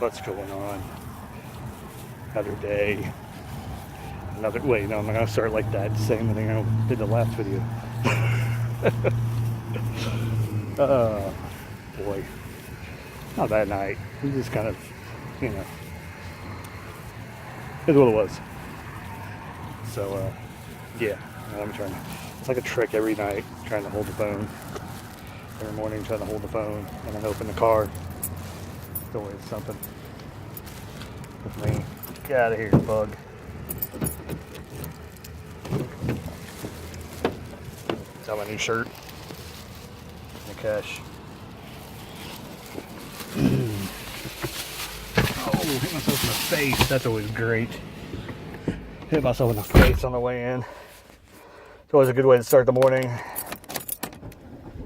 What's going on? Another day. Wait, no, I'm not going to start like that. Same thing I did the last video. Boy. Not a bad night. We just kind of, it's what it was. So, yeah. I'm trying to, it's like a trick every night, trying to hold the phone. Every morning, trying to hold the phone, and then open the car. It's always something with me. Get out of here, bug. Is that my new shirt? Nikesh. Oh, hit myself in the face. That's always great. Hit myself in the face on the way in. It's always a good way to start the morning.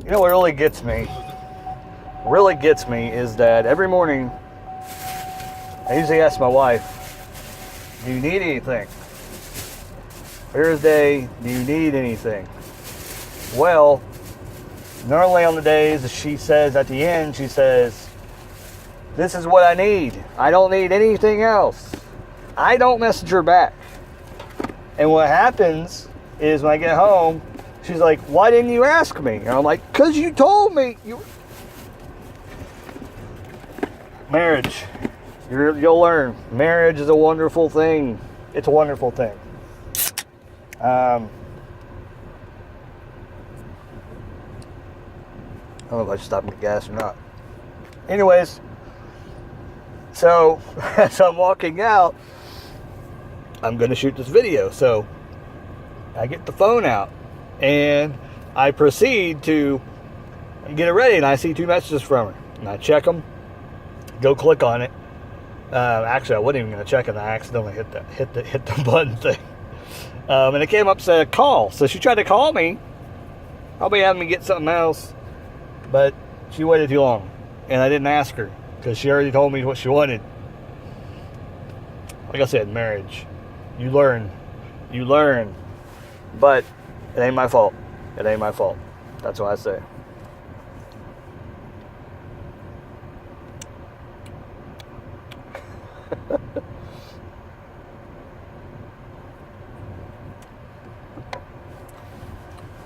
You know what really gets me is that every morning I usually ask my wife, do you need anything? Thursday, do you need anything? Well, normally on the days she says at the end, she says, this is what I need. I don't need anything else. I don't message her back. And what happens is when I get home, she's like, why didn't you ask me? And I'm like, because you told me. Marriage. You'll learn. Marriage is a wonderful thing. It's a wonderful thing. I don't know if I should stop and get gas or not. Anyways, so as I'm walking out, I'm going to shoot this video. So I get the phone out and I proceed to get it ready, and I see 2 messages from her. And I check them, go click on it. Actually, I wasn't even going to check it. I accidentally hit the button thing. And it came up, said call. So she tried to call me, probably having me get something else, but she waited too long, and I didn't ask her because she already told me what she wanted. Like I said, marriage, you learn, but it ain't my fault. It ain't my fault. That's what I say.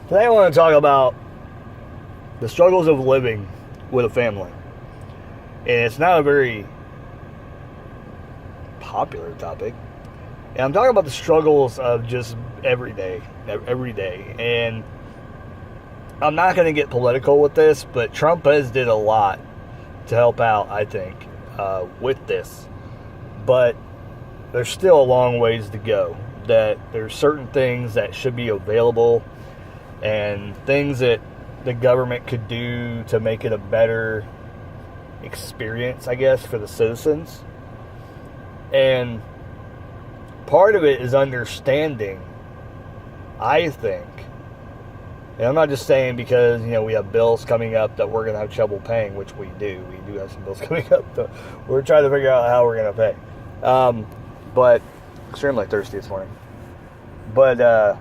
Today I want to talk about the struggles of living with a family. And it's not a very popular topic. And I'm talking about the struggles of just every day. And I'm not going to get political with this, but Trump has did a lot to help out, I think, with this. But there's still a long ways to go. That there's certain things that should be available and things that the government could do to make it a better experience, I guess, for the citizens. And part of it is understanding, I think. And I'm not just saying because, we have bills coming up that we're going to have trouble paying, which we do. We do have some bills coming up that we're trying to figure out how we're going to pay. But extremely thirsty this morning. But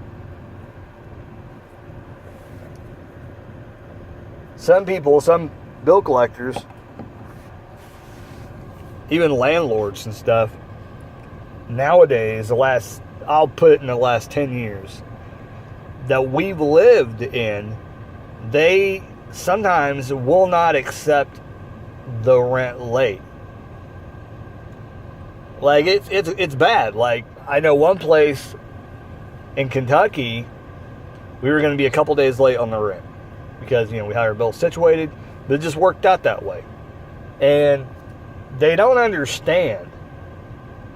some people, some bill collectors, even landlords and stuff, nowadays, I'll put it in the last 10 years, that we've lived in, they sometimes will not accept the rent late. Like, it's bad. Like, I know one place in Kentucky, we were going to be a couple days late on the rent. Because, we had our bill situated, but it just worked out that way. And they don't understand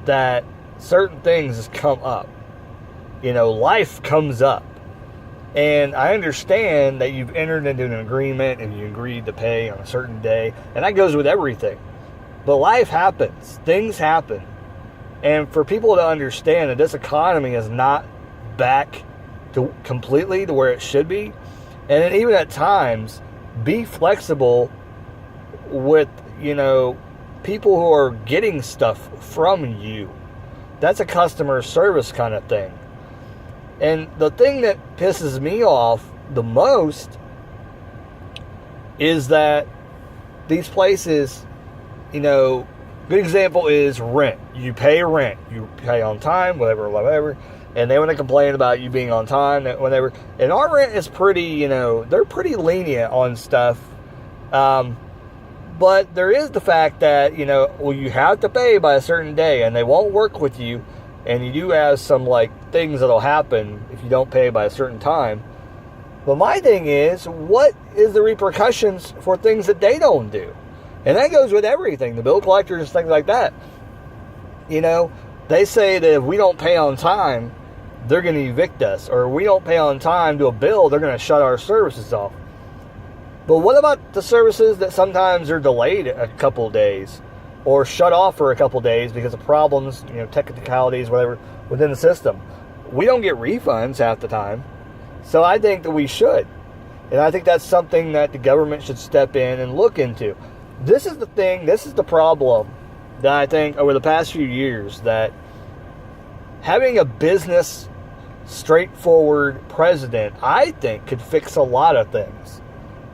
that certain things just come up. Life comes up. And I understand that you've entered into an agreement and you agreed to pay on a certain day. And that goes with everything. But life happens. Things happen. And for people to understand that this economy is not back to completely to where it should be. And then even at times, be flexible with, people who are getting stuff from you. That's a customer service kind of thing. And the thing that pisses me off the most is that these places, Good example is rent. You pay rent. You pay on time, whatever. And they want to complain about you being on time, whatever. And our rent is pretty, they're pretty lenient on stuff. But there is the fact that, you have to pay by a certain day, and they won't work with you. And you do have some, things that'll happen if you don't pay by a certain time. But my thing is, what is the repercussions for things that they don't do? And that goes with everything, the bill collectors, things like that. They say that if we don't pay on time, they're going to evict us. Or if we don't pay on time to a bill, they're going to shut our services off. But what about the services that sometimes are delayed a couple of days? Or shut off for a couple of days because of problems, technicalities, whatever, within the system? We don't get refunds half the time. So I think that we should. And I think that's something that the government should step in and look into. This is the problem that I think over the past few years, that having a business, straightforward president, I think, could fix a lot of things.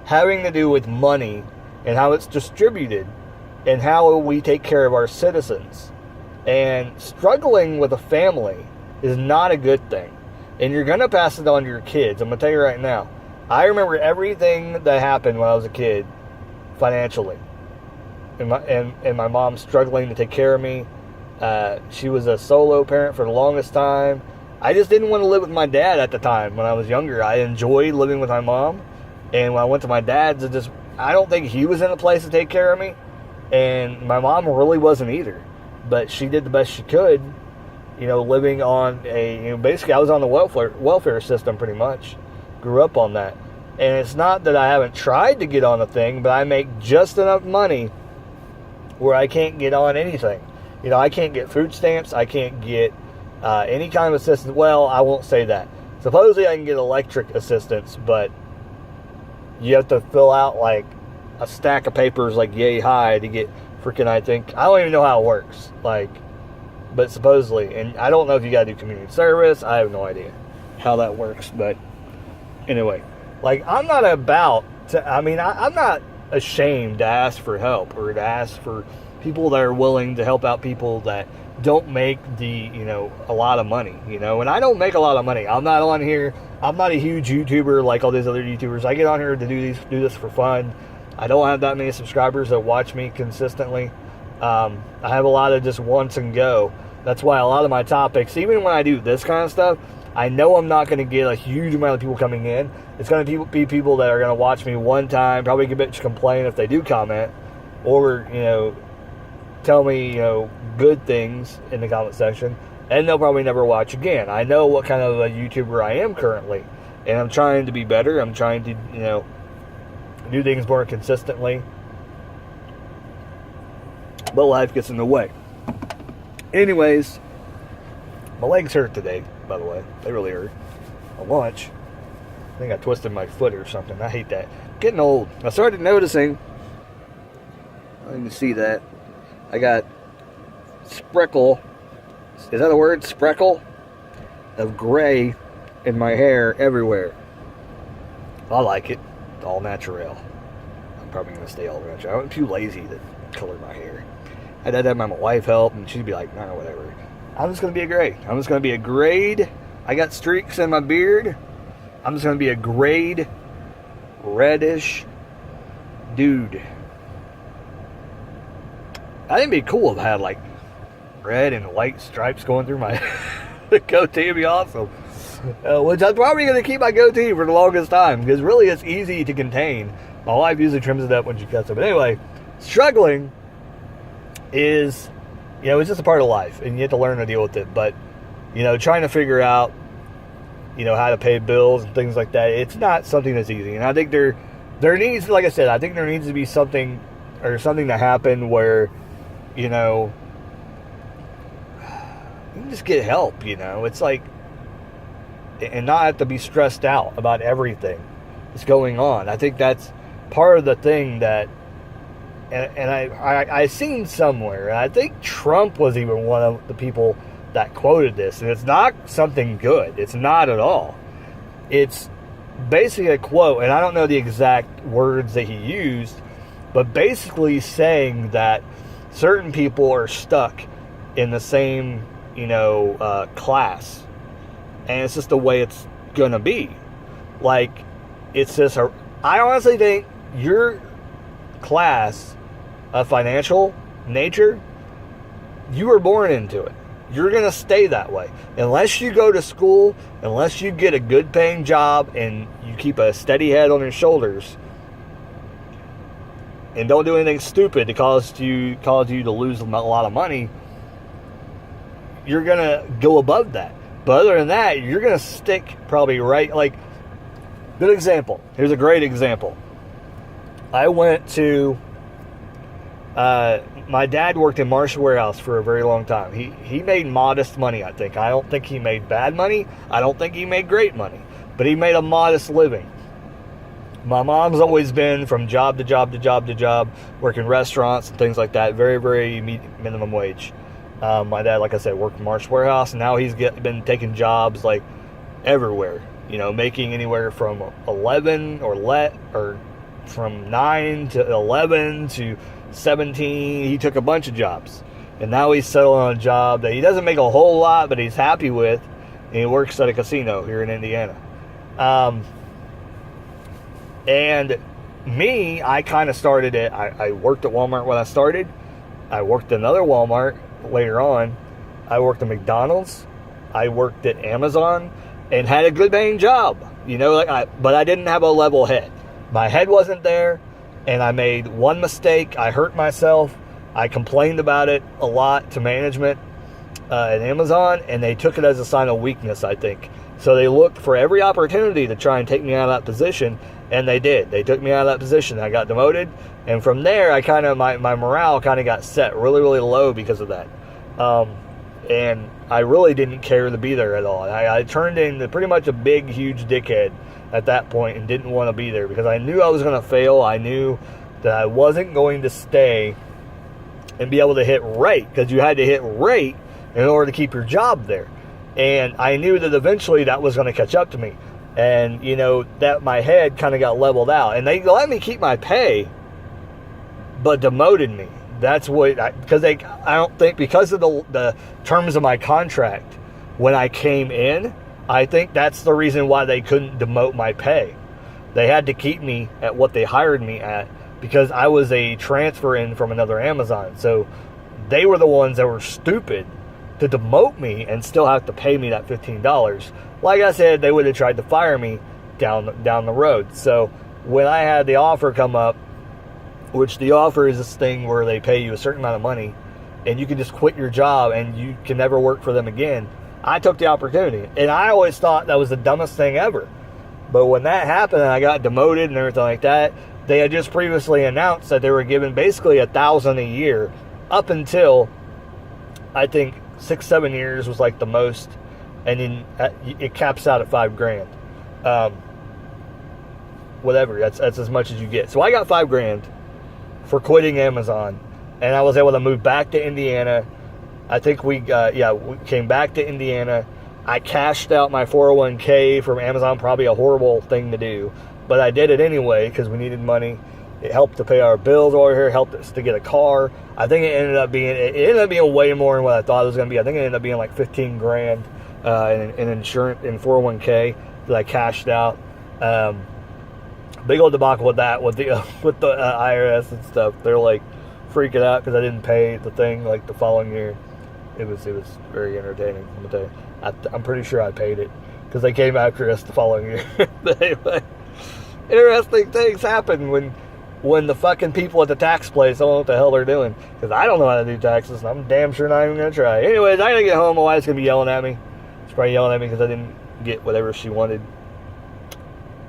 Having to do with money and how it's distributed and how we take care of our citizens. And struggling with a family is not a good thing. And you're going to pass it on to your kids. I'm going to tell you right now. I remember everything that happened when I was a kid financially. And my mom struggling to take care of me. She was a solo parent for the longest time. I just didn't want to live with my dad at the time when I was younger. I enjoyed living with my mom. And when I went to my dad's, I don't think he was in a place to take care of me. And my mom really wasn't either. But she did the best she could, living on basically I was on the welfare system pretty much. Grew up on that. And it's not that I haven't tried to get on a thing, but I make just enough money where I can't get on anything. I can't get food stamps. I can't get any kind of assistance. Well, I won't say that. Supposedly I can get electric assistance, but you have to fill out a stack of papers yay high to get freaking, I don't even know how it works. But supposedly, and I don't know if you got to do community service. I have no idea how that works. But anyway, I'm not I'm not ashamed to ask for help or to ask for people that are willing to help out people that don't make a lot of money, and I don't make a lot of money. I'm not on here. I'm not a huge YouTuber like all these other YouTubers. I get on here to do this for fun. I don't have that many subscribers that watch me consistently. I have a lot of just once and go. That's why a lot of my topics, even when I do this kind of stuff, I know I'm not going to get a huge amount of people coming in. It's going to be people that are going to watch me one time, probably a bitch complain if they do comment, or, tell me, good things in the comment section, and they'll probably never watch again. I know what kind of a YouTuber I am currently, and I'm trying to be better. I'm trying to, do things more consistently. But life gets in the way. Anyways, my legs hurt today, by the way. They really hurt. At lunch, I think I twisted my foot or something. I hate that. Getting old. I started noticing, I can see that, I got spreckle, is that a word? Spreckle? Of gray in my hair everywhere. I like it. All natural. I'm probably going to stay all natural. I'm too lazy to color my hair. I'd have my wife help, and she'd be like, no, whatever. I'm just going to be a gray. I'm just going to be a grayed. I got streaks in my beard. I'm just going to be a grayed, reddish dude. I think it'd be cool if I had red and white stripes going through my goatee. It'd be awesome. Which I'm probably going to keep my goatee for the longest time, because really it's easy to contain. My wife usually trims it up when she cuts it. But anyway, struggling is, it's just a part of life, and you have to learn to deal with it. But, trying to figure out, how to pay bills and things like that, it's not something that's easy. And I think there needs, like I said, I think there needs to be something to happen where, you can just get help, It's and not have to be stressed out about everything that's going on. I think that's part of the thing that, and I seen somewhere, and I think Trump was even one of the people that quoted this, and it's not something good. It's not at all. It's basically a quote, and I don't know the exact words that he used, but basically saying that certain people are stuck in the same, class. And it's just the way it's going to be. Like, it's just, I honestly think your class of financial nature, you were born into it. You're going to stay that way. Unless you go to school, unless you get a good paying job and you keep a steady head on your shoulders and don't do anything stupid to cause you to lose a lot of money, you're going to go above that. But other than that, you're going to stick probably right. Like, good example. Here's a great example. I went to, my dad worked in Marshall Warehouse for a very long time. He made modest money, I think. I don't think he made bad money. I don't think he made great money. But he made a modest living. My mom's always been from job to job to job to job, working restaurants and things like that. Very, very minimum wage. My dad, like I said, worked in Marshall Warehouse, and now he's been taking jobs like everywhere. Making anywhere from 11 or from 9 to 11 to 17. He took a bunch of jobs, and now he's settled on a job that he doesn't make a whole lot, but he's happy with, and he works at a casino here in Indiana. And me, I kind of started it. I worked at Walmart when I started. I worked at another Walmart later on. I worked at McDonald's. I worked at Amazon and had a good paying job, but I didn't have a level head. My head wasn't there, and I made one mistake. I hurt myself. I complained about it a lot to management at Amazon, and they took it as a sign of weakness, I think. So they looked for every opportunity to try and take me out of that position, and they did. They took me out of that position. I got demoted, and from there, my morale kind of got set really, really low because of that. And I really didn't care to be there at all. I turned into pretty much a big, huge dickhead at that point and didn't want to be there because I knew I was going to fail. I knew that I wasn't going to stay and be able to hit rate, because you had to hit rate in order to keep your job there. And I knew that eventually that was going to catch up to me. And, that my head kind of got leveled out. And they let me keep my pay, but demoted me. That's what, I don't think, because of the terms of my contract when I came in, I think that's the reason why they couldn't demote my pay. They had to keep me at what they hired me at because I was a transfer in from another Amazon. So they were the ones that were stupid to demote me and still have to pay me that $15. Like I said, they would have tried to fire me down the road. So when I had the offer come up, which the offer is this thing where they pay you a certain amount of money and you can just quit your job and you can never work for them again, I took the opportunity. And I always thought that was the dumbest thing ever. But when that happened and I got demoted and everything like that, they had just previously announced that they were giving basically $1,000 a year up until, I think, 6-7 years was like the most, and then it caps out at $5,000. Whatever, that's as much as you get. So I got $5,000 for quitting Amazon, and I was able to move back to Indiana. I think we came back to Indiana. I cashed out my 401k from Amazon, probably a horrible thing to do, but I did it anyway because we needed money. It helped to pay our bills over here, helped us to get a car. I think it ended up being way more than what I thought it was going to be. I think it ended up being like $15,000 in insurance, in 401k that I cashed out. Big old debacle with that, with the IRS and stuff. They're like freaking out because I didn't pay the thing like the following year. It was very entertaining. I'm gonna tell you. I'm pretty sure I paid it because they came after us the following year. But anyway, interesting things happen when the fucking people at the tax place don't know what the hell they're doing. Because I don't know how to do taxes, and I'm damn sure not even going to try. Anyways, I got to get home. My wife's going to be yelling at me. She's probably yelling at me because I didn't get whatever she wanted.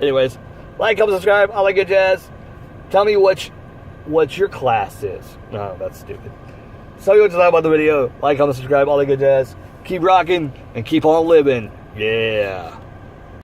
Anyways, like, comment, subscribe, all that good jazz. Tell me what your class is. No, that's stupid. So you what you thought about the video. Like, comment, subscribe, all that good jazz. Keep rocking and keep on living. Yeah.